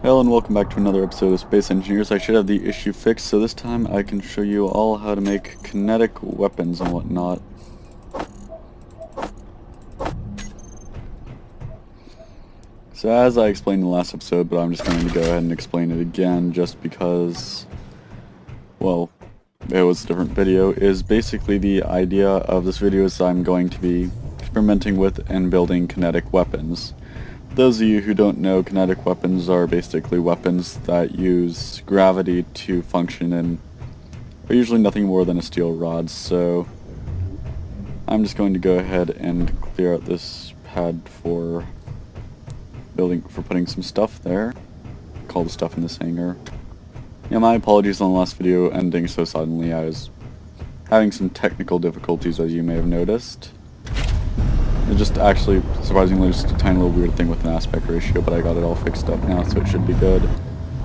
Hello and welcome back to another episode of Space Engineers. I should have the issue fixed, so this time I can show you all how to make kinetic weapons and whatnot. So as I explained in the last episode, but I'm just going to go ahead and explain it again just because, well, it was a different video, is basically the idea of this video is I'm going to be experimenting with and building kinetic weapons. Those of you who don't know, kinetic weapons are basically weapons that use gravity to function and are usually nothing more than a steel rod, so I'm just going to go ahead and clear out this pad for putting some stuff there. Call the stuff in this hangar. Yeah, my apologies on the last video ending so suddenly. I was having some technical difficulties, as you may have noticed. It's just actually, surprisingly, just a tiny little weird thing with an aspect ratio, but I got it all fixed up now, so it should be good.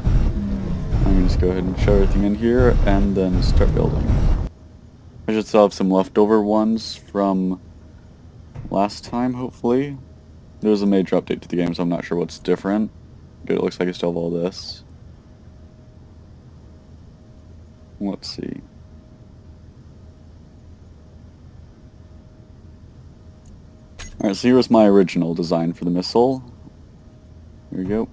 I'm going to just go ahead and show everything in here, and then start building. I should still have some leftover ones from last time, hopefully. There's a major update to the game, so I'm not sure what's different. Good, it looks like I still have all this. Let's see. Alright, so here's my original design for the missile. Here we go.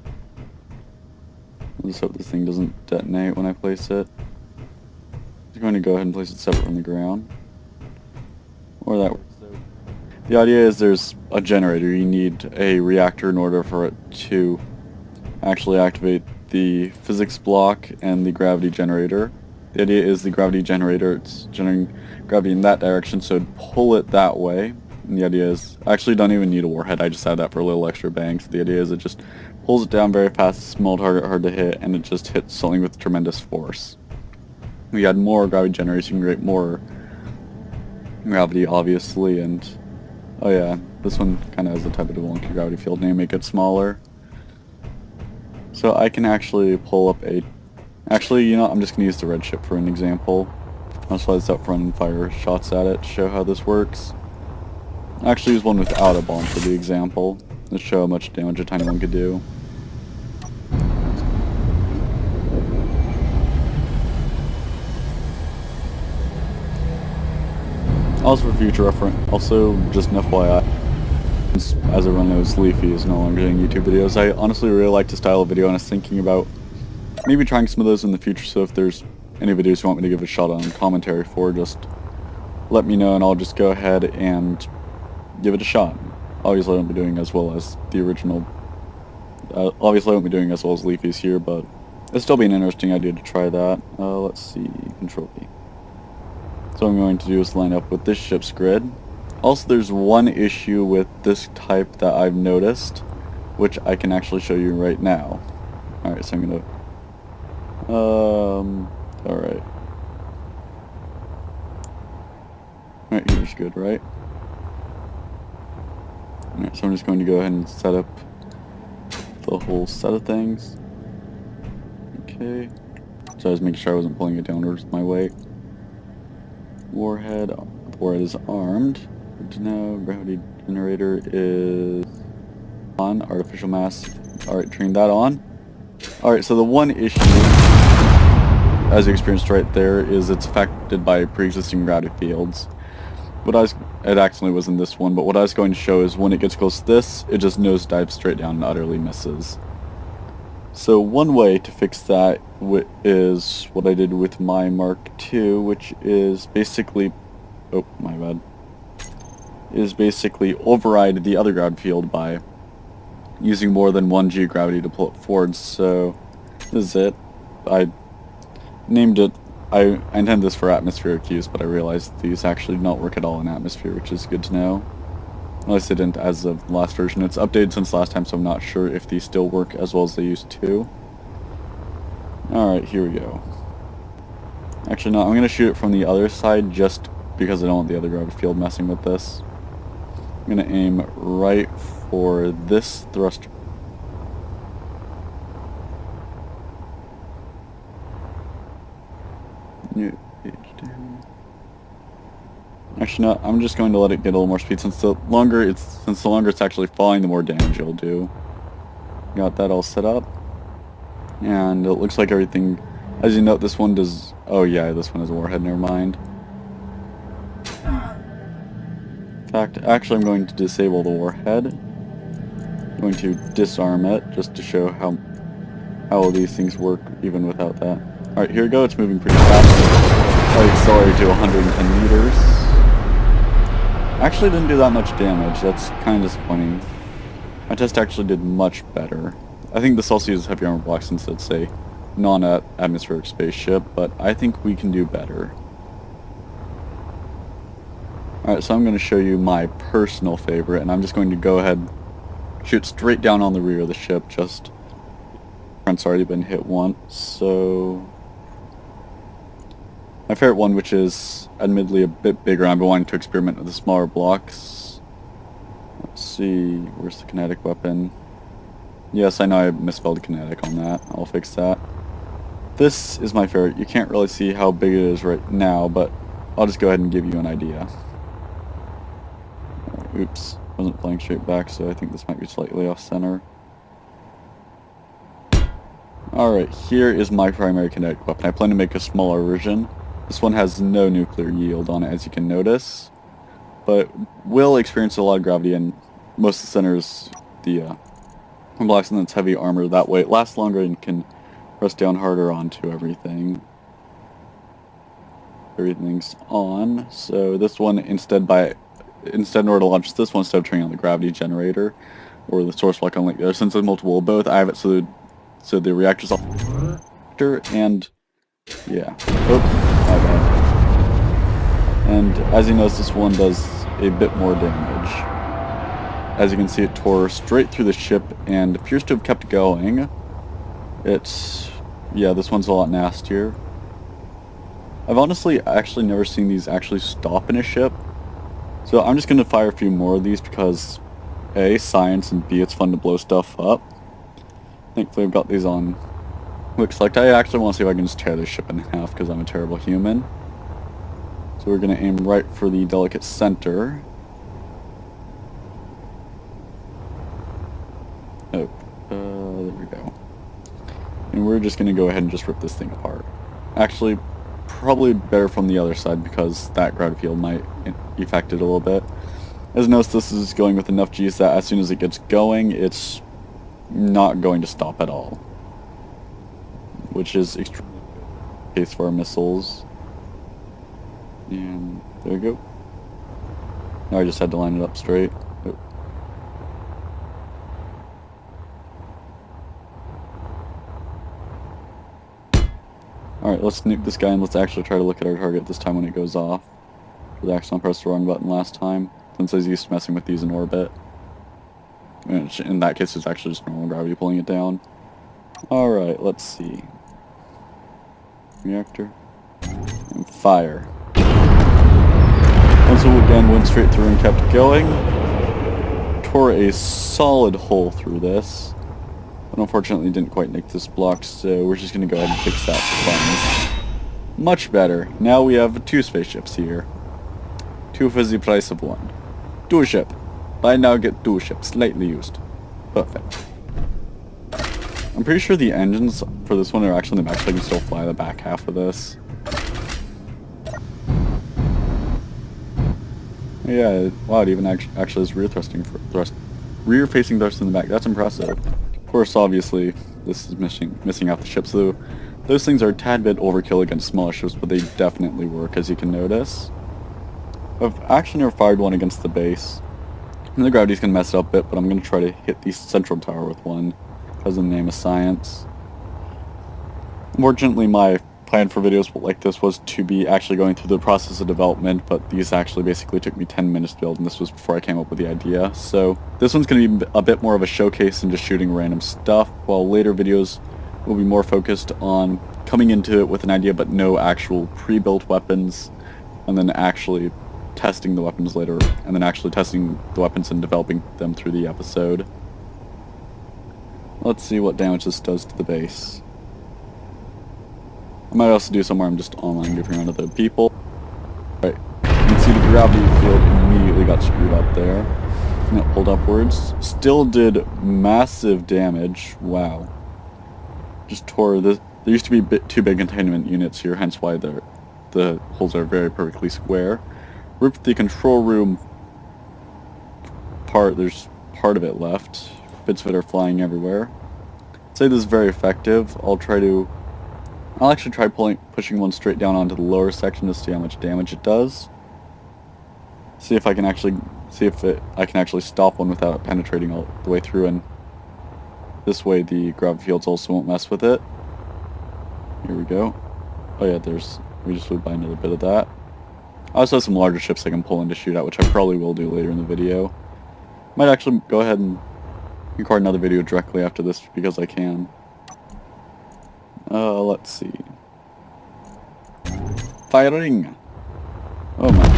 Let's hope this thing doesn't detonate when I place it. I'm going to go ahead and place it separate from the ground. Or that works. The idea is there's a generator. You need a reactor in order for it to actually activate the physics block and the gravity generator. The idea is the gravity generator, it's generating gravity in that direction, so it'd pull it that way. And the idea is, I actually don't even need a warhead, I just add that for a little extra bang. So the idea is it just pulls it down very fast, small target, hard to hit, and it just hits something with tremendous force. We add more gravity generation, you can create more gravity, obviously, and oh yeah, this one kind of has a type of wonky gravity field, and you make it smaller. So I can actually pull up a... Actually, you know, I'm just going to use the red ship for an example. I'll slide this up front and fire shots at it to show how this works. I actually use one without a bomb for the example, to show how much damage a tiny one could do. Also for future reference, also just an FYI, as everyone knows, Leafy is no longer doing YouTube videos. I honestly really like the style of video, and I was thinking about maybe trying some of those in the future, so if there's any videos you want me to give a shot on commentary for, just let me know and I'll just go ahead and give it a shot. Obviously I won't be doing as well as the original, obviously I won't be doing as well as Leafy's here, but it'll still be an interesting idea to try that. Let's see, Control V. So what I'm going to do is line up with this ship's grid. Also there's one issue with this type that I've noticed, which I can actually show you right now. Alright, so I'm gonna... alright. Alright, here's good, right? Alright, so I'm just going to go ahead and set up the whole set of things. Okay. So I was making sure I wasn't pulling it downwards with my weight. Warhead. The warhead is armed. Good to know. Gravity generator is on. Artificial mass. Alright, turning that on. Alright, so the one issue, as you experienced right there, is it's affected by pre-existing gravity fields. It actually was in this one, but what I was going to show is when it gets close to this, it just nosedives straight down and utterly misses. So one way to fix that is what I did with my Mark II, which is basically, oh my bad, is basically override the other gravity field by using more than 1 gravity to pull it forward. So this is it. I named it, I intend this for atmospheric use, but I realized these actually do not work at all in atmosphere, which is good to know. At least it didn't as of the last version. It's updated since last time, so I'm not sure if these still work as well as they used to. Alright, here we go. Actually, no, I'm going to shoot it from the other side just because I don't want the other gravity field messing with this. I'm going to aim right for this thruster. Actually, no, I'm just going to let it get a little more speed since the longer it's actually falling, the more damage it'll do. Got that all set up. And it looks like everything, as you note, this one does, oh yeah, this one has a warhead, never mind. In fact, actually I'm going to disable the warhead. I'm going to disarm it, just to show how these things work even without that. Alright, here we go, it's moving pretty fast. I accelerated to 110 meters. Actually didn't do that much damage, that's kind of disappointing. My test actually did much better. I think this also uses heavy armor blocks since it's a non-atmospheric spaceship, but I think we can do better. Alright, so I'm going to show you my personal favorite, and I'm just going to go ahead and shoot straight down on the rear of the ship, just... Front's already been hit once, so... My favorite one, which is admittedly a bit bigger, I've been wanting to experiment with the smaller blocks. Let's see, where's the kinetic weapon? Yes, I know I misspelled kinetic on that. I'll fix that. This is my favorite. You can't really see how big it is right now, but I'll just go ahead and give you an idea. Oops, wasn't playing straight back, so I think this might be slightly off center. Alright, here is my primary kinetic weapon. I plan to make a smaller version. This one has no nuclear yield on it, as you can notice, but will experience a lot of gravity, and most of the centers, the blocks, and it's heavy armor. That way it lasts longer and can press down harder onto everything. Everything's on, so this one, instead in order to launch this one, instead of turning on the gravity generator, or the source block, unlike the other, since there's multiple of both, I have it so the reactor's off, and yeah. Oops, my bad. And as you notice, this one does a bit more damage. As you can see, it tore straight through the ship and appears to have kept going. Yeah, this one's a lot nastier. I've honestly actually never seen these actually stop in a ship. So I'm just going to fire a few more of these because A, science, and B, it's fun to blow stuff up. Thankfully I've got these on quick select. I actually want to see if I can just tear this ship in half because I'm a terrible human. So we're going to aim right for the delicate center. Oh, there we go. And we're just going to go ahead and just rip this thing apart. Actually, probably better from the other side because that gravity field might affect it a little bit. As notice, this is going with enough G's that as soon as it gets going, it's not going to stop at all. Which is extremely good case for our missiles. And there we go. Now I just had to line it up straight. Oh. Alright, let's nuke this guy and let's actually try to look at our target this time when it goes off. I accidentally pressed the wrong button last time, since I was used to messing with these in orbit. Which in that case it's actually just normal gravity pulling it down. Alright, let's see. Reactor. And fire. Once it again went straight through and kept going. Tore a solid hole through this. But unfortunately didn't quite nick this block, so we're just going to go ahead and fix that for fun. Much better. Now we have 2 spaceships here. 2 for the price of 1. 2 ship. I now get 2 ships, slightly used. Perfect. I'm pretty sure the engines for this one are actually in the back, so I can still fly the back half of this. Yeah, wow, it even actually has rear facing thrust in the back. That's impressive. Of course, obviously, this is missing out the ship, so those things are a tad bit overkill against smaller ships, but they definitely work, as you can notice. I've actually never fired one against the base. And the gravity's gonna mess it up a bit, but I'm gonna try to hit the central tower with one, because in the name of science. Unfortunately, my plan for videos like this was to be actually going through the process of development, but these actually basically took me 10 minutes to build, and this was before I came up with the idea. So this one's going to be a bit more of a showcase and just shooting random stuff, while later videos will be more focused on coming into it with an idea but no actual pre-built weapons, and then actually testing the weapons later, and then actually testing the weapons and developing them through the episode. Let's see what damage this does to the base. I might also do somewhere I'm just online goofing around with other people. Right, you can see the gravity field immediately got screwed up there. And it pulled upwards. Still did massive damage. Wow. just tore this. There used to be two big containment units here, hence why the holes are very perfectly square. Ripped the control room part. There's part of it left. Bits of it are flying everywhere. I'd say this is very effective. I'll actually try pushing one straight down onto the lower section to see how much damage it does. See if I can actually stop one without it penetrating all the way through, and this way the gravity fields also won't mess with it. Here we go. Oh yeah, we just flew by another bit of that. I also have some larger ships I can pull in to shoot at, which I probably will do later in the video. Might actually go ahead and record another video directly after this because I can. Let's see. Firing! Oh my.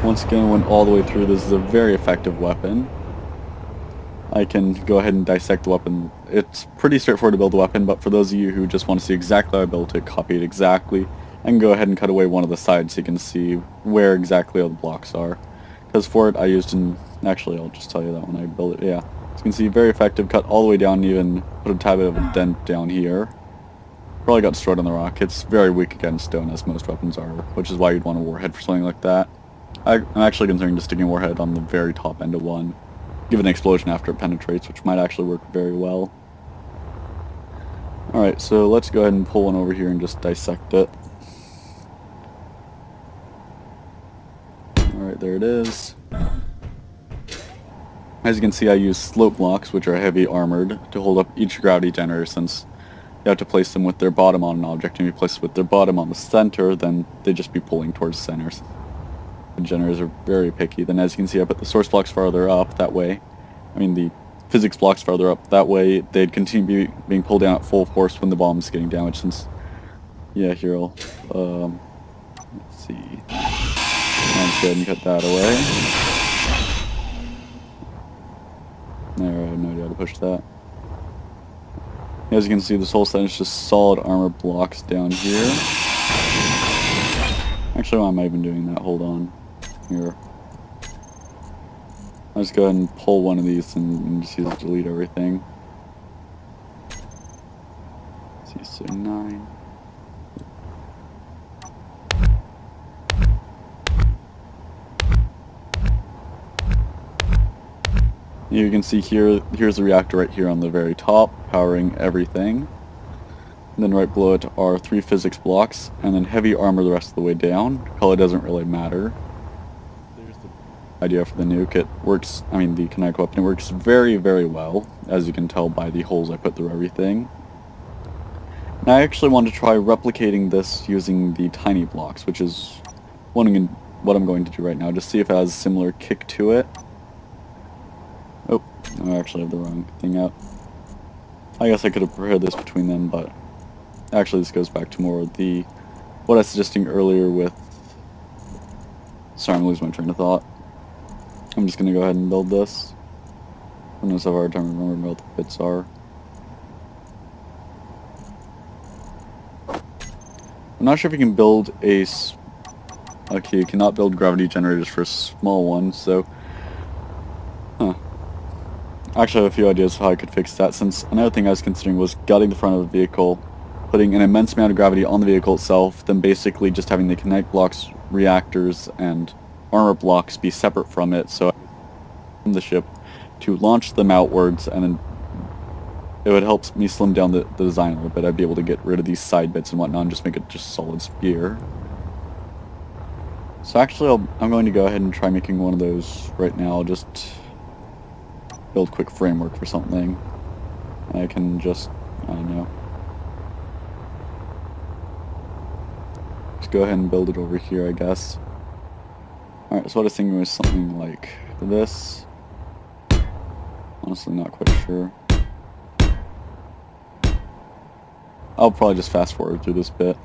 Once again, went all the way through. This is a very effective weapon. I can go ahead and dissect the weapon. It's pretty straightforward to build the weapon, but for those of you who just want to see exactly how I built it, copy it exactly, I can go ahead and cut away one of the sides so you can see where exactly all the blocks are. Because for it, I used actually, I'll just tell you that when I build it, yeah. As you can see, very effective, cut all the way down, even put a tad bit of a dent down here. Probably got destroyed on the rock. It's very weak against stone, as most weapons are, which is why you'd want a warhead for something like that. I'm actually considering just sticking a warhead on the very top end of one. Give it an explosion after it penetrates, which might actually work very well. Alright, so let's go ahead and pull one over here and just dissect it. Alright, there it is. As you can see, I use slope blocks, which are heavy armored, to hold up each gravity generator, since you have to place them with their bottom on an object, and if you place it with their bottom on the center, then they just be pulling towards centers. The generators are very picky. Then as you can see, I put the source blocks farther up, the physics blocks farther up, that way they'd continue being pulled down at full force when the bomb's getting damaged, since, yeah, here I'll, let's see, let's go ahead and cut that away. There, I have no idea how to push that. As you can see, this whole set is just solid armor blocks down here. Actually, why am I even doing that? Hold on. Here. I'll just go ahead and pull one of these and just use it to delete everything. Let's see, so 9. You can see here's the reactor right here on the very top, powering everything. And then right below it are 3 physics blocks, and then heavy armor the rest of the way down. Color doesn't really matter. There's the idea for the nuke. It works, the kinetic weapon, it works very, very well, as you can tell by the holes I put through everything. And I actually want to try replicating this using the tiny blocks, which is what I'm going to do right now, just see if it has a similar kick to it. Oh, I actually have the wrong thing out. I guess I could have prepared this between them, but actually this goes back to more of what I was suggesting earlier with... Sorry, I'm losing my train of thought. I'm just going to go ahead and build this. I know so hard time remembering what the bits are. I'm not sure if you can build okay, you cannot build gravity generators for a small one, so... Actually, I have a few ideas of how I could fix that, since another thing I was considering was gutting the front of the vehicle, putting an immense amount of gravity on the vehicle itself, then basically just having the kinetic blocks, reactors, and armor blocks be separate from it, so from the ship to launch them outwards, and then it would help me slim down the design a little bit. I'd be able to get rid of these side bits and whatnot and just make it just solid spear. So actually, I'm going to go ahead and try making one of those right now. I'll just build a quick framework for something. I can just, I don't know. Just go ahead and build it over here, I guess. Alright, so what I was thinking was something like this. Honestly, not quite sure. I'll probably just fast forward through this bit.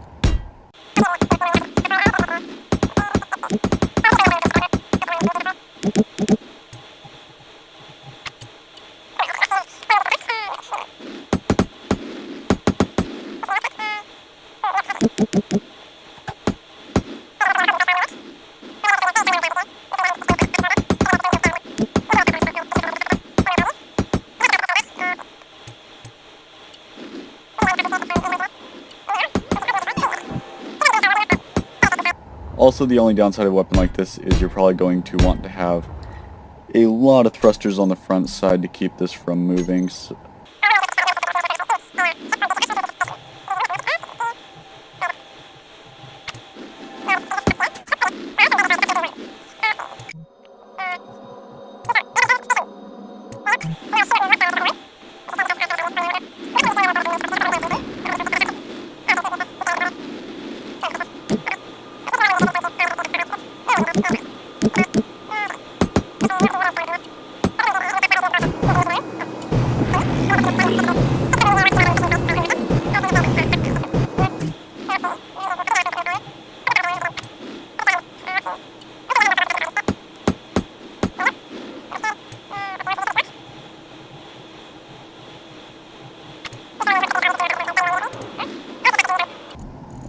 Also, the only downside of a weapon like this is you're probably going to want to have a lot of thrusters on the front side to keep this from moving. So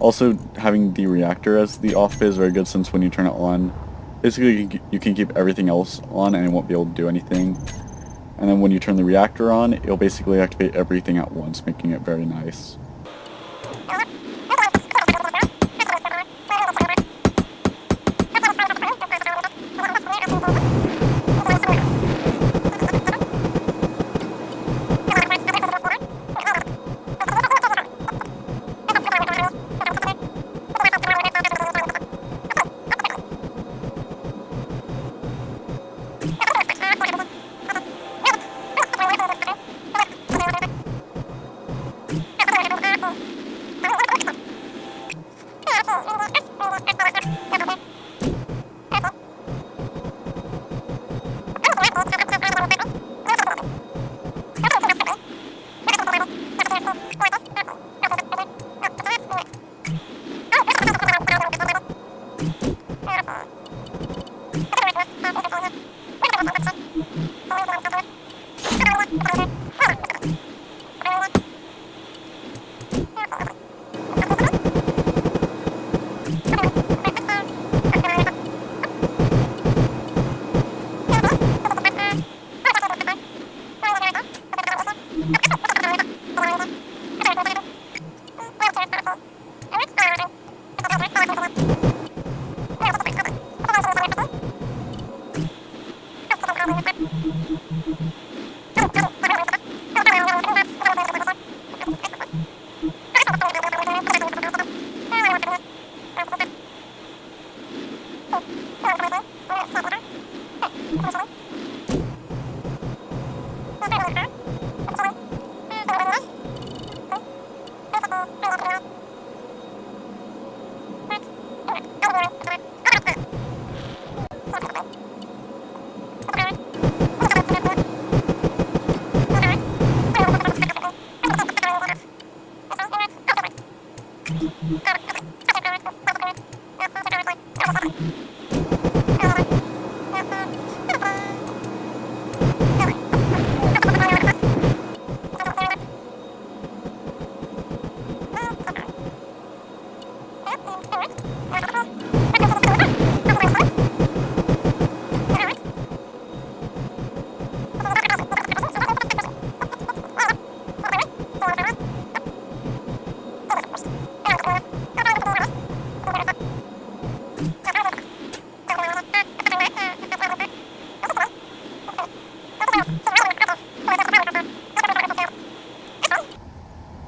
also, having the reactor as the off bit is very good, since when you turn it on, basically you can keep everything else on and it won't be able to do anything. And then when you turn the reactor on, it'll basically activate everything at once, making it very nice.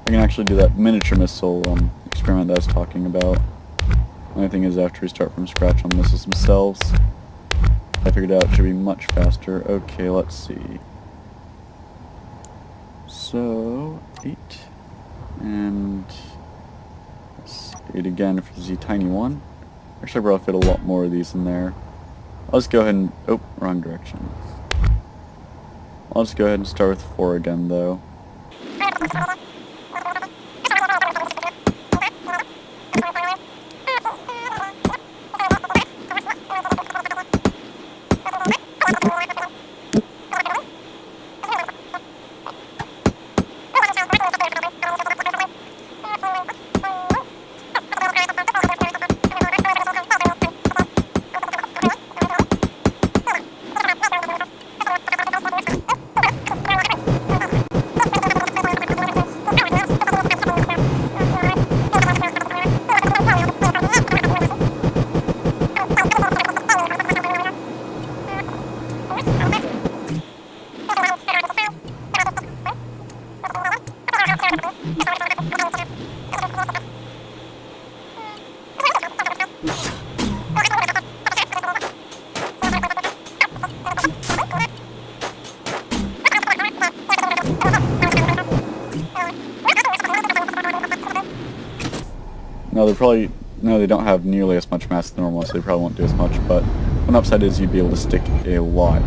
I can actually do that miniature missile experiment that I was talking about. Only thing is I have to restart from scratch on the missiles themselves. I figured out it should be much faster. Okay, let's see. So, 8. And 8 again for the tiny one. Actually, I probably fit a lot more of these in there. I'll just go ahead and... oh, wrong direction. I'll just go ahead and start with 4 again, though. No, they don't have nearly as much mass as normal, so they probably won't do as much, but one upside is you'd be able to stick a lot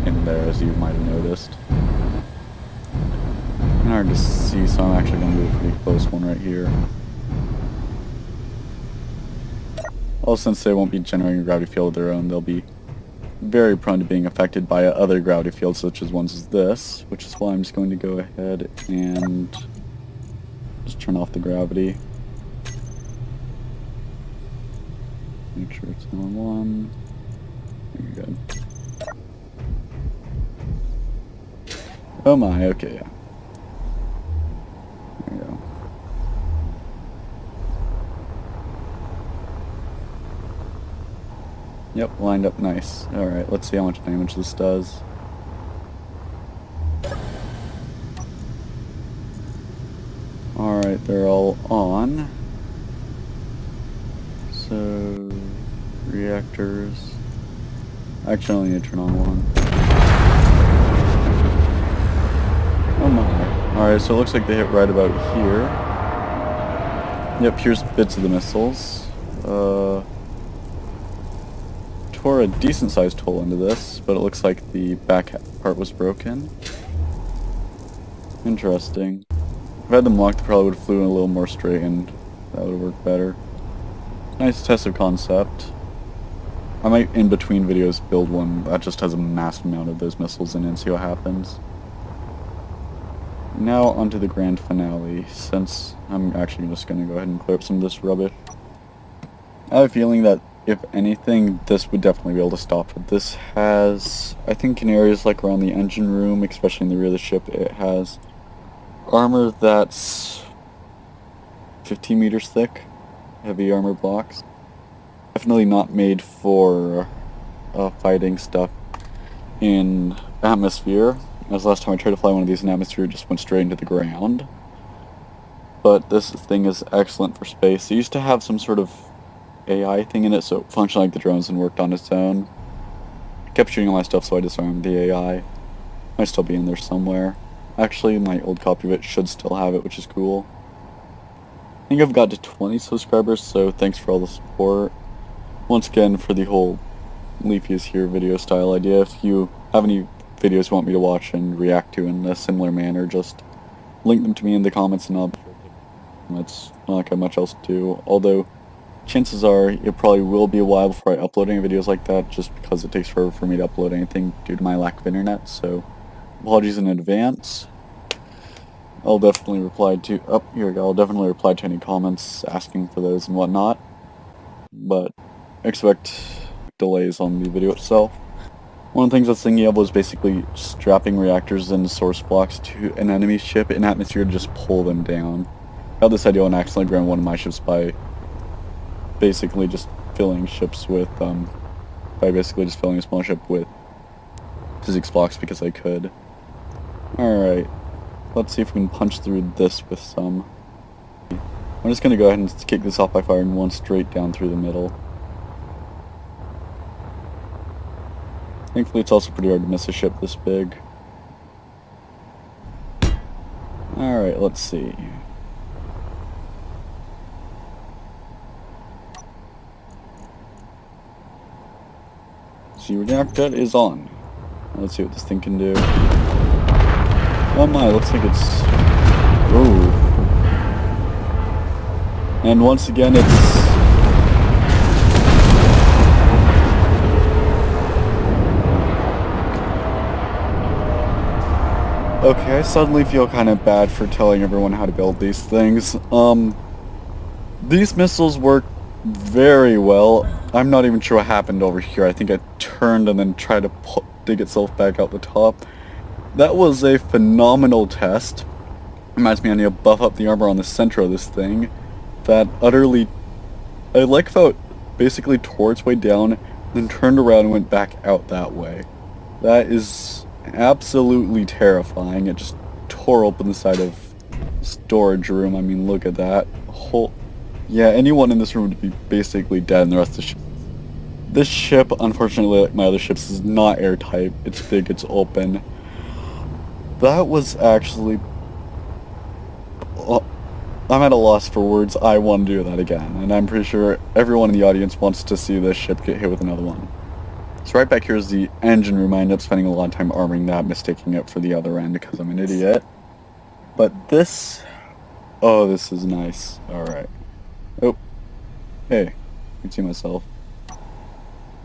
in there, as you might have noticed. Kind of hard to see, so I'm actually going to do a pretty close one right here. Also, since they won't be generating a gravity field of their own, they'll be very prone to being affected by other gravity fields, such as ones as this, which is why I'm just going to go ahead and just turn off the gravity. Make sure it's on one. You're good. Oh my, okay, yeah. There we go. Yep, lined up nice. Alright, let's see how much damage this does. Alright, they're all on. So, reactors. Actually, I only need to turn on one. Oh my. Alright, so it looks like they hit right about here. Yep, here's bits of the missiles. Tore a decent sized hole into this, but it looks like the back part was broken. Interesting. If I had them locked, they probably would have flew a little more straight and that would have worked better. Nice test of concept. I might, in between videos, build one that just has a massive amount of those missiles in it and see what happens. Now onto the grand finale, since I'm actually just going to go ahead and clear up some of this rubbish. I have a feeling that, if anything, this would definitely be able to stop it. This has, I think in areas like around the engine room, especially in the rear of the ship, it has armor that's 15 meters thick. Heavy armor blocks. Definitely not made for fighting stuff in atmosphere. As last time I tried to fly one of these in atmosphere, it just went straight into the ground. But this thing is excellent for space. It used to have some sort of AI thing in it, so it functioned like the drones and worked on its own. I kept shooting all my stuff, so I disarmed the AI. Might still be in there somewhere. Actually, my old copy of it should still have it, which is cool. I think I've got to 20 subscribers, so thanks for all the support. Once again, for the whole Leafy is Here video style idea, if you have any videos you want me to watch and react to in a similar manner, just link them to me in the comments and I'll be sure to. That's not got much else to do, although chances are it probably will be a while before I upload any videos like that, just because it takes forever for me to upload anything due to my lack of internet, so apologies in advance. I'll definitely reply to, here we go, I'll definitely reply to any comments asking for those and whatnot, but expect delays on the video itself. One of the things I was thinking of was basically strapping reactors and source blocks to an enemy ship in atmosphere to just pull them down. I had this idea and accidentally ground one of my ships by basically just filling ships with, basically just filling a small ship with physics blocks because I could. Alright. Let's see if we can punch through this with some. I'm just going to go ahead and kick this off by firing one straight down through the middle. Thankfully it's also pretty hard to miss a ship this big. Alright, let's see. See, reactor is on. Let's see what this thing can do. Oh my, looks like it's... Ooh. And once again it's... Okay, I suddenly feel kind of bad for telling everyone how to build these things. These missiles work very well. I'm not even sure what happened over here. I think I turned and then tried to dig itself back out the top. That was a phenomenal test. Reminds me I need to buff up the armor on the center of this thing. That utterly... I like how it basically tore its way down, then turned around and went back out that way. That is absolutely terrifying. It just tore open the side of storage room. I mean, look at that. Yeah, anyone in this room would be basically dead and the rest of the ship. This ship, unfortunately, like my other ships, is not airtight. It's big, it's open. That was actually... I'm at a loss for words. I want to do that again, and I'm pretty sure everyone in the audience wants to see this ship get hit with another one. So right back here is the engine room. I ended up spending a lot of time armoring that, mistaking it for the other end because I'm an idiot. But this... oh, this is nice. Alright. Oh. Hey. I can see myself.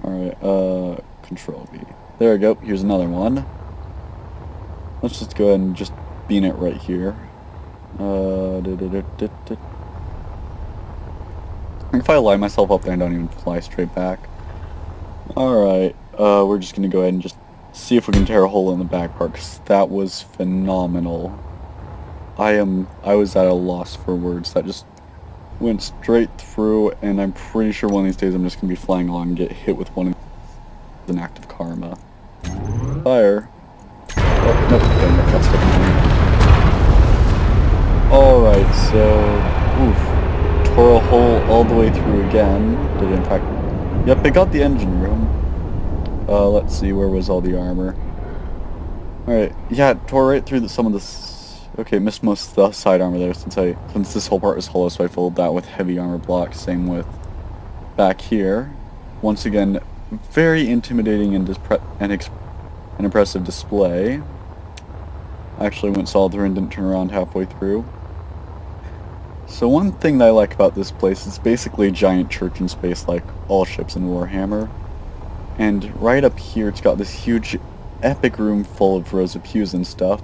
Alright, Control V. There we go. Here's another one. Let's just go ahead and just bean it right here. If I line myself up, then I don't even fly straight back. Alright, we're just gonna go ahead and just see if we can tear a hole in the back part, because that was phenomenal. I was at a loss for words. That just went straight through, and I'm pretty sure one of these days I'm just gonna be flying along and get hit with one of an act of karma. Fire. Oh, nope, dang it, that's sticking to me. Alright, so, oof. Tore a hole all the way through again. Did it in fact... yep, it got the engine room. Let's see, where was all the armor? Alright, yeah, it tore right through some of this... okay, missed most of the side armor there since this whole part was hollow, so I filled that with heavy armor blocks. Same with back here. Once again, very intimidating and an impressive display. I actually went solid through and didn't turn around halfway through. So one thing that I like about this place is basically a giant church in space like all ships in Warhammer. And right up here it's got this huge epic room full of rows of pews and stuff.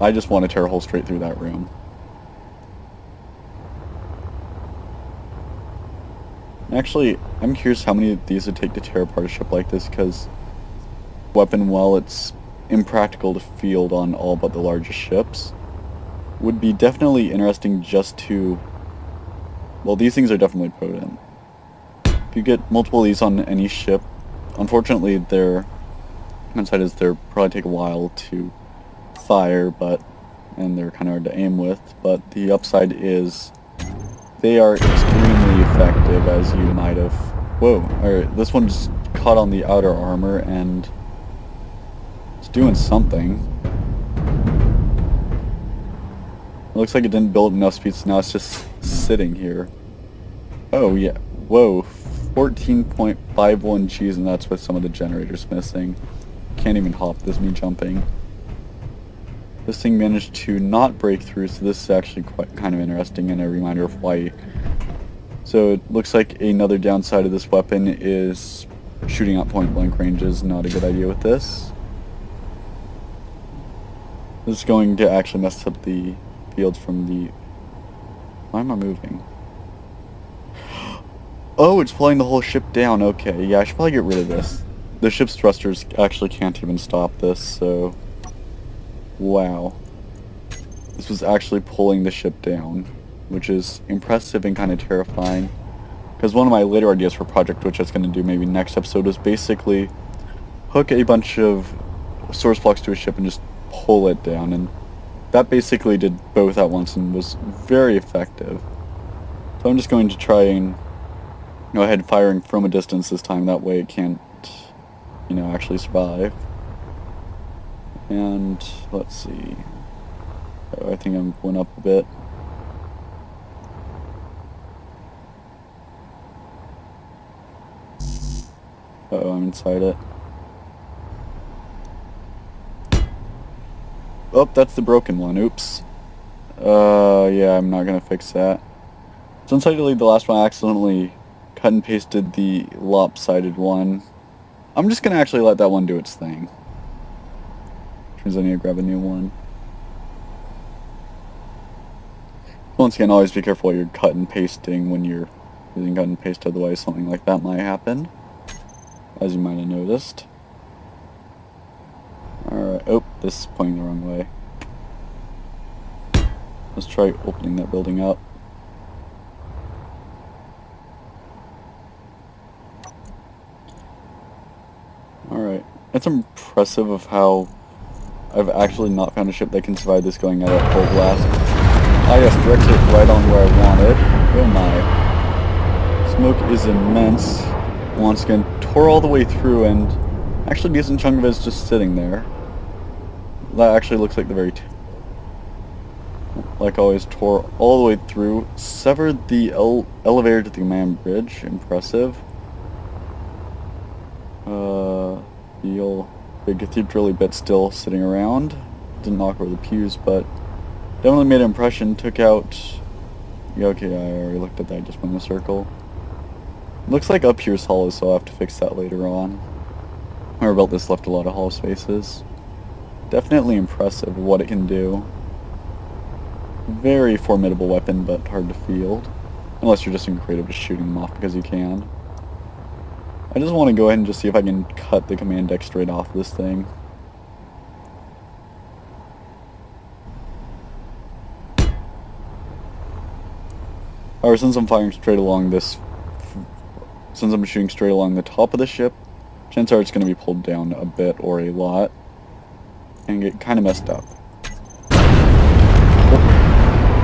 I just want to tear a hole straight through that room. Actually, I'm curious how many of these would take to tear apart a ship like this, because weapon, while it's impractical to field on all but the largest ships, would be definitely interesting just to... well, these things are definitely potent. If you get multiple of these on any ship, unfortunately their downside is they'll probably take a while to fire, and they're kind of hard to aim with, but the upside is they are extremely effective, as you might have... whoa, alright, this one just caught on the outer armor and it's doing something. It looks like it didn't build enough speed, so now it's just sitting here. Oh yeah, whoa, 14.51 Gs, and that's with some of the generators missing. Can't even hop, this is me jumping. This thing managed to not break through, so this is actually kind of interesting and a reminder of why. So it looks like another downside of this weapon is shooting at point blank range is not a good idea with this. This is going to actually mess up the fields from the... why am I moving? Oh, it's pulling the whole ship down. Okay, yeah, I should probably get rid of this. The ship's thrusters actually can't even stop this, so... wow. This was actually pulling the ship down, which is impressive and kind of terrifying. Because one of my later ideas for Project, which I was going to do maybe next episode, is basically hook a bunch of source blocks to a ship and just pull it down. And that basically did both at once and was very effective. So I'm just going to try and go ahead firing from a distance this time. That way it can't, actually survive. And let's see. Oh, I think I'm going up a bit. Uh-oh, I'm inside it. Oh, that's the broken one. Oops. Yeah, I'm not gonna fix that. So unsightly, the last one I accidentally cut and pasted the lopsided one. I'm just gonna actually let that one do its thing. Turns out I need to grab a new one. Once again, always be careful while you're cut and pasting when you're using cut and paste, otherwise something like that might happen, as you might have noticed. Alright, oh, this is pointing the wrong way. Let's try opening that building up. Alright, it's impressive of how I've actually not found a ship that can survive this going at a full blast. Ah yes, directed it right on where I wanted. Oh my. Smoke is immense. Once again, tore all the way through, and actually a decent chunk of it is just sitting there. That actually looks like the very like always, tore all the way through. Severed the elevator to the command bridge. Impressive. The old big cathedral bit still sitting around. Didn't knock over the pews, but definitely made an impression. Took out... Yeah, okay, I already looked at that. Just went in a circle. Looks like up here's hollow, so I'll have to fix that later on. Our about this left a lot of hollow spaces. Definitely impressive what it can do. Very formidable weapon, but hard to field. Unless you're just creative, just shooting them off because you can. I just want to go ahead and just see if I can cut the command deck straight off this thing. However, since I'm firing straight along this... Since I'm shooting straight along the top of the ship, chances are it's going to be pulled down a bit or a lot. And get kind of messed up.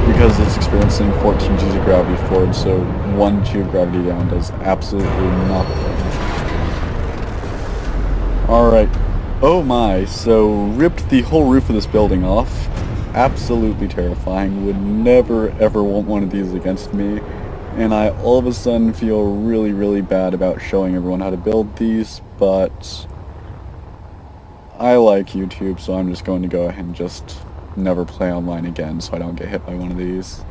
Because it's experiencing 14 G's of gravity forward, so 1 G of gravity down does absolutely nothing. Alright. Oh my, so ripped the whole roof of this building off. Absolutely terrifying. Would never ever want one of these against me. And I all of a sudden feel really, really bad about showing everyone how to build these, but I like YouTube, so I'm just going to go ahead and just never play online again so I don't get hit by one of these.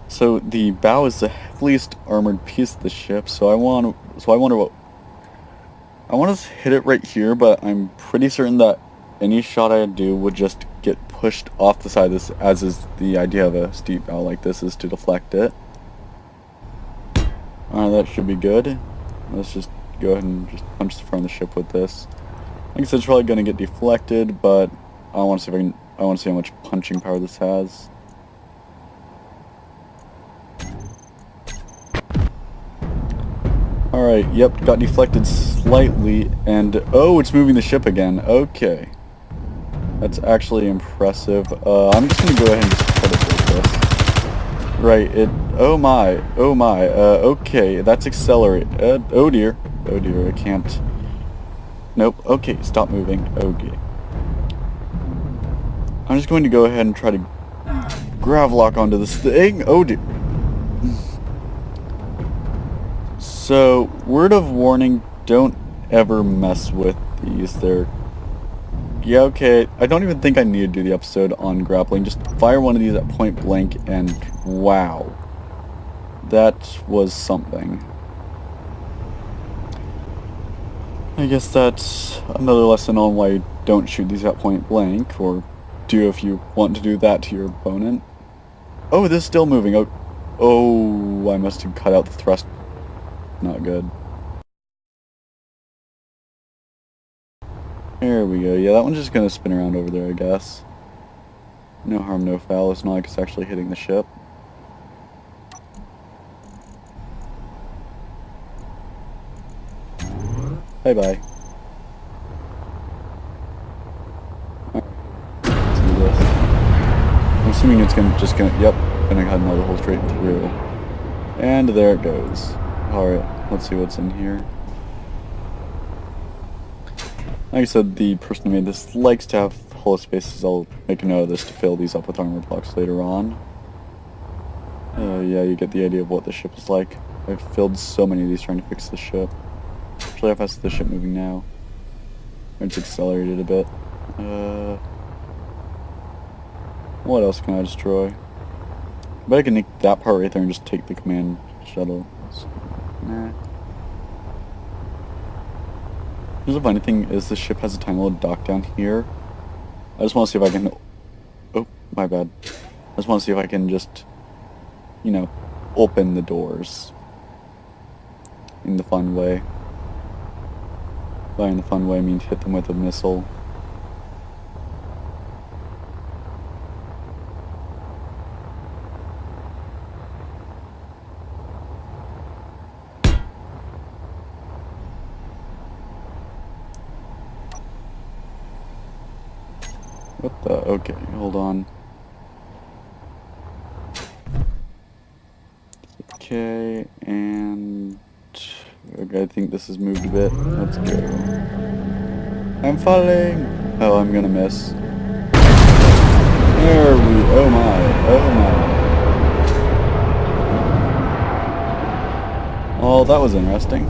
So the bow is the heaviest armored piece of the ship, so I wonder what... I want to hit it right here, but I'm pretty certain that any shot I do would just get pushed off the side of this, as is the idea of a steep bow like this, is to deflect it. That should be good. Let's just go ahead and just punch the front of the ship with this. Like I said, it's probably going to get deflected, but I want to see if I want to see how much punching power this has. Alright, yep, got deflected slightly, and oh, it's moving the ship again. Okay. That's actually impressive. I'm just going to go ahead and just put it like this. Right, okay, that's accelerate. Oh dear, I can't. Nope, okay, stop moving. Okay. I'm just going to go ahead and try to gravlock onto this thing. Oh dear. So, word of warning, don't ever mess with these. They're... Yeah, okay, I don't even think I need to do the episode on grappling. Just fire one of these at point blank and wow. That was something. I guess that's another lesson on why you don't shoot these at point blank, or do if you want to do that to your opponent. Oh, this is still moving. Oh, I must have cut out the thrust. Not good. There we go. Yeah, that one's just gonna spin around over there, I guess. No harm, no foul. It's not like it's actually hitting the ship. Bye-bye. Let's do this. I'm assuming it's gonna yep, gonna head another hole straight through. And there it goes. Alright, let's see what's in here. Like I said, the person who made this likes to have hollow spaces. I'll make a note of this to fill these up with armor blocks later on. Yeah, you get the idea of what the ship is like. I've filled so many of these trying to fix the ship. Actually, how fast is the ship moving now? It's accelerated a bit. What else can I destroy? But I can nick that part right there and just take the command shuttle. So, nah. Here's the funny thing is the ship has a tiny little dock down here. I just want to see if I can... Oh, my bad. I just want to see if I can just, you know, open the doors. In the fun way. By in the fun way, I mean hit them with a missile. What the? Okay, hold on. Okay, and... Okay, I think this has moved a bit. Let's go. I'm falling! Oh, I'm gonna miss. There we... Oh my. Oh my. Oh, that was interesting.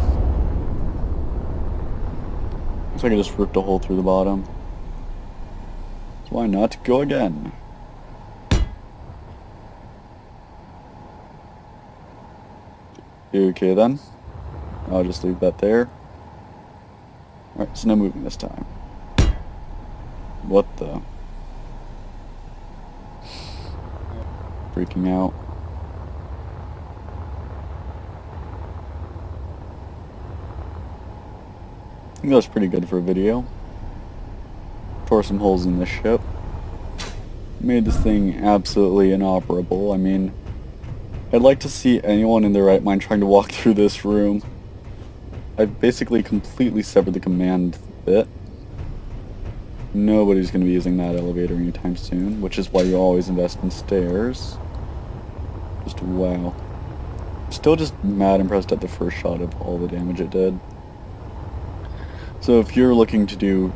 Looks like I just ripped a hole through the bottom. So why not go again? Okay then. I'll just leave that there. Alright, so no moving this time. What the? Freaking out. I think that's pretty good for a video. Tore some holes in this ship. Made this thing absolutely inoperable. I mean, I'd like to see anyone in their right mind trying to walk through this room. I've basically completely severed the command bit. Nobody's going to be using that elevator anytime soon, which is why you always invest in stairs. Just wow. Still just mad impressed at the first shot of all the damage it did. So if you're looking to do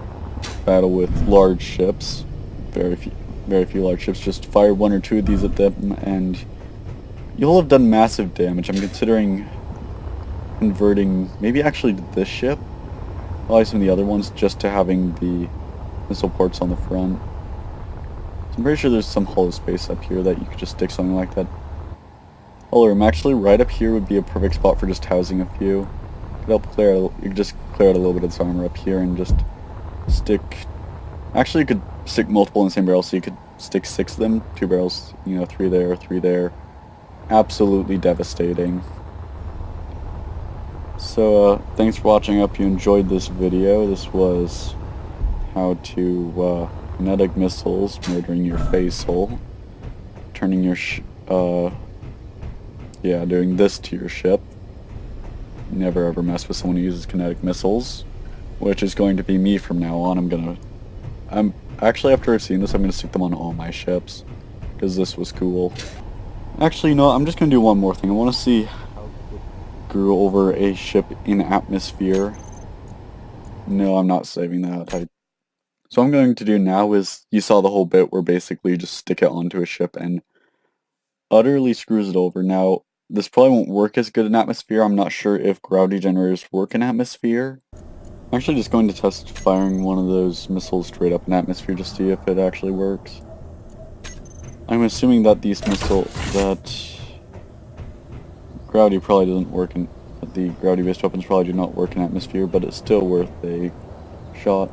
battle with large ships, very few large ships, just fire 1 or 2 of these at them and you'll have done massive damage. I'm considering converting maybe actually to this ship, probably some of the other ones, just to having the missile ports on the front. So I'm pretty sure there's some hollow space up here that you could just stick something like that. Hollow room, actually right up here would be a perfect spot for just housing a few. Could help clear out, you could just clear out a little bit of this armor up here and just stick... Actually you could stick multiple in the same barrel, so you could stick 6 of them, 2 barrels, you know, 3 there, 3 there. Absolutely devastating. So, thanks for watching. I hope you enjoyed this video. This was how to, kinetic missiles murdering your face hole. Turning your doing this to your ship. Never ever mess with someone who uses kinetic missiles. Which is going to be me from now on. Actually, after seeing this, I'm gonna stick them on all my ships. Because this was cool. Actually, you know what? I'm just gonna do one more thing. I want to see how it grew over a ship in atmosphere. No, I'm not saving that. So what I'm going to do now is, you saw the whole bit where basically you just stick it onto a ship and utterly screws it over. Now, this probably won't work as good in atmosphere. I'm not sure if gravity generators work in atmosphere. I'm actually just going to test firing one of those missiles straight up in atmosphere to see if it actually works. I'm assuming that gravity probably doesn't work in, the gravity-based weapons probably do not work in atmosphere, but it's still worth a shot.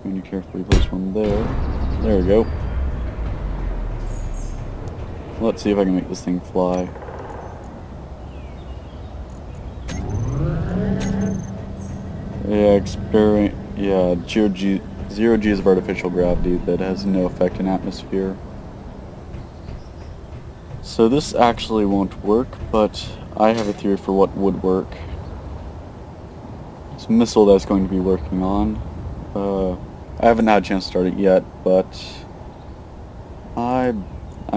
When you carefully place one there. There we go. Let's see if I can make this thing fly. Yeah, 0 G's of artificial gravity that has no effect in atmosphere. So this actually won't work, but I have a theory for what would work. It's a missile that's going to be working on. I haven't had a chance to start it yet, but I'm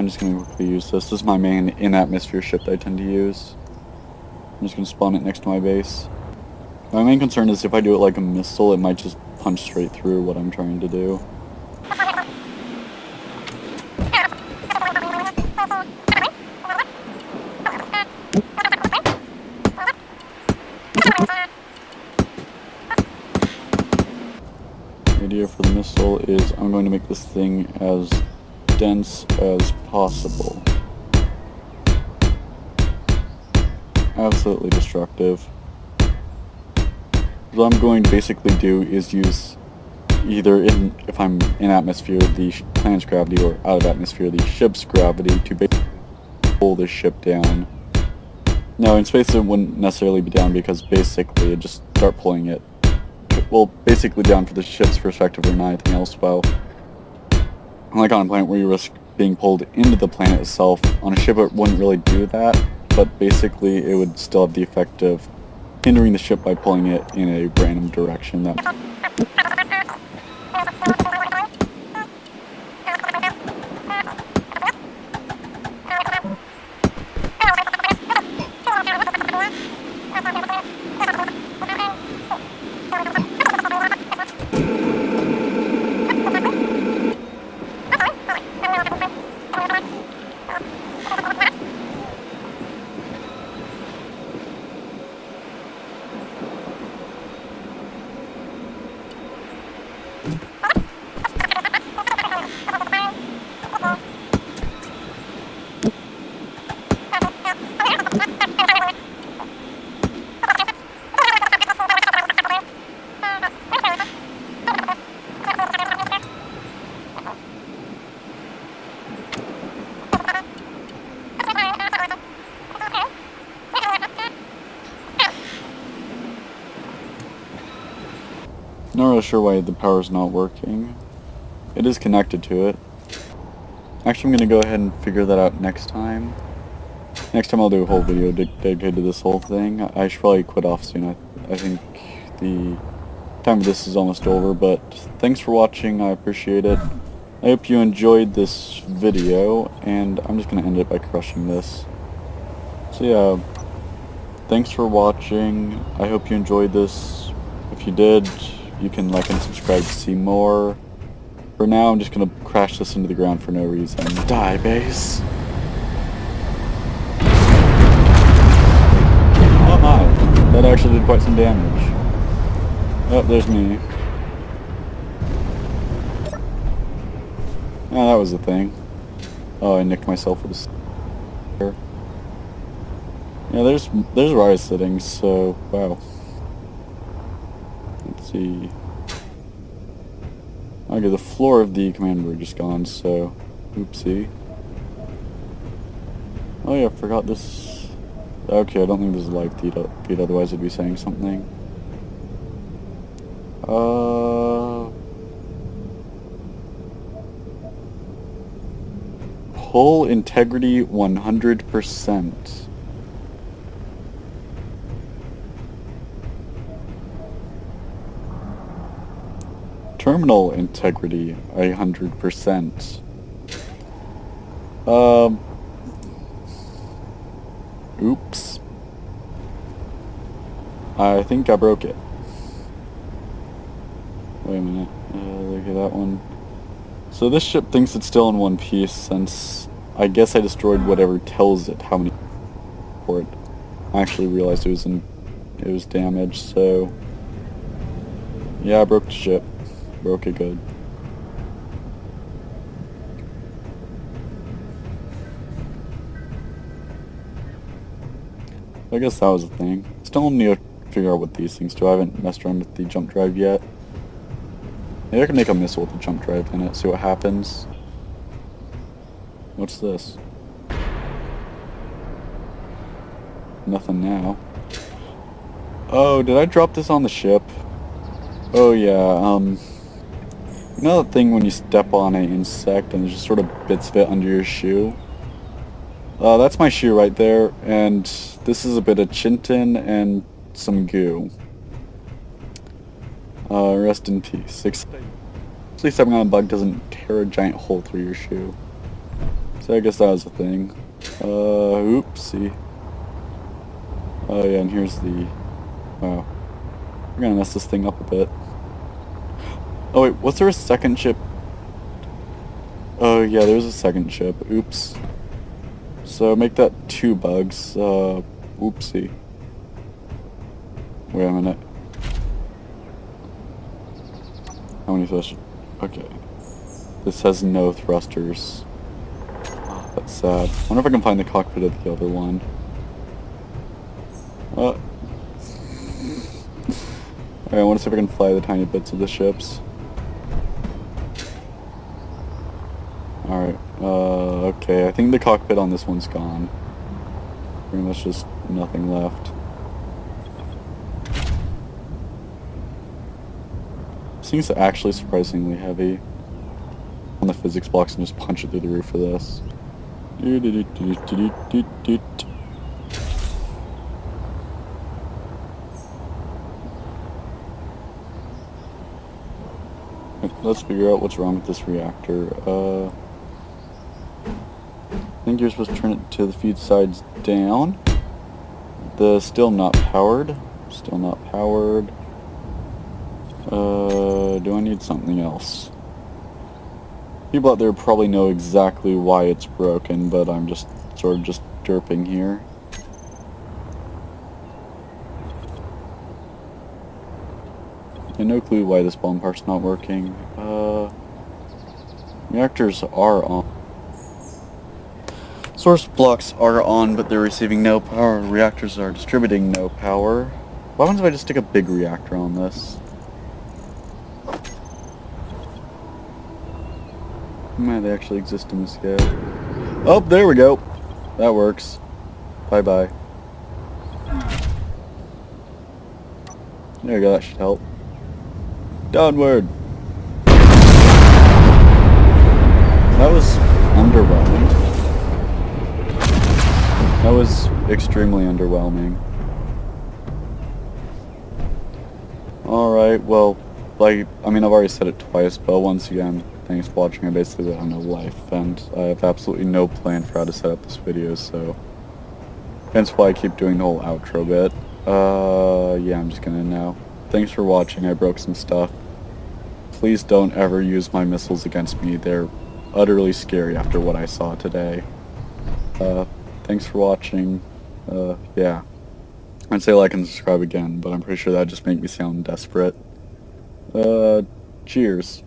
just going to quickly use this. This is my main in-atmosphere ship that I tend to use. I'm just going to spawn it next to my base. My main concern is if I do it like a missile, it might just punch straight through what I'm trying to do. The idea for the missile is I'm going to make this thing as dense as possible. Absolutely destructive. What I'm going to basically do is use either if I'm in atmosphere, the planet's gravity, or out of atmosphere, the ship's gravity to basically pull this ship down. No, in space it wouldn't necessarily be down because basically it'd just start pulling it. Well, basically down for the ship's perspective or not anything else. Well, unlike on a planet where you risk being pulled into the planet itself, on a ship it wouldn't really do that, but basically it would still have the effect of hindering the ship by pulling it in a random direction. Not really sure why the power's not working. It is connected to it. Actually, I'm gonna go ahead and figure that out next time. Next time I'll do a whole video dedicated to this whole thing. I should probably quit off soon. I think the time of this is almost over, but thanks for watching. I appreciate it. I hope you enjoyed this video, and I'm just gonna end it by crushing this. So yeah, thanks for watching. I hope you enjoyed this. If you did, you can like and subscribe to see more. For now, I'm just gonna crash this into the ground for no reason. Die, base! Oh my, that actually did quite some damage. Oh, there's me. Oh, that was the thing. Oh, I nicked myself with a spear. Yeah, there's where I was sitting, so, wow. Let's see. Okay, the floor of the command bridge is gone, so oopsie. Oh yeah, I forgot this. Okay, I don't think this is a live feed, otherwise I'd be saying something. Hull integrity 100%. Terminal integrity 100%. Oops. I think I broke it. Wait a minute. Look at that one. So this ship thinks it's still in one piece since I guess I destroyed whatever tells it how many for it. I actually realized it was damaged, so yeah, I broke the ship. Broke it good. I guess that was the thing. Still need to figure out what these things do. I haven't messed around with the jump drive yet. Maybe I can make a missile with the jump drive in it, see what happens. What's this? Nothing now. Oh, did I drop this on the ship? Oh yeah, you know that thing when you step on an insect and there's just sort of bits of it under your shoe? That's my shoe right there, and this is a bit of Chinton and some goo. Rest in peace. At least having on a bug doesn't tear a giant hole through your shoe. So I guess that was the thing. Oopsie. Oh yeah, and here's the... Wow. We're gonna mess this thing up a bit. Oh wait, was there a second ship? Oh yeah, there's a second ship. Oops. So make that 2 bugs. Oopsie. Wait a minute. How many thrusters? Okay. This has no thrusters. Oh, that's sad. I wonder if I can find the cockpit of the other one. Alright, I want to see if I can fly the tiny bits of the ships. Alright, okay, I think the cockpit on this one's gone. Pretty much just nothing left. This thing's actually surprisingly heavy. On the physics blocks and just punch it through the roof for this. Let's figure out what's wrong with this reactor. I think you're supposed to turn it to the feed sides down. Still not powered. Still not powered. Do I need something else? People out there probably know exactly why it's broken, but I'm just sort of just derping here. Yeah, no clue why this bomb part's not working. Reactors are on. Source blocks are on, but they're receiving no power. Reactors are distributing no power. What happens if I just stick a big reactor on this? Man, they actually exist in this game. Oh, there we go. That works. Bye-bye. There you go, that should help. Downward! That was underwhelming. That was extremely underwhelming. Alright, well, I've already said it twice, but once again, thanks for watching. I basically have no life, and I have absolutely no plan for how to set up this video, so hence why I keep doing the whole outro bit. Yeah, I'm just gonna end now. Thanks for watching. I broke some stuff. Please don't ever use my missiles against me. They're utterly scary after what I saw today. Thanks for watching. Yeah. I'd say like and subscribe again, but I'm pretty sure that'd just make me sound desperate. Cheers.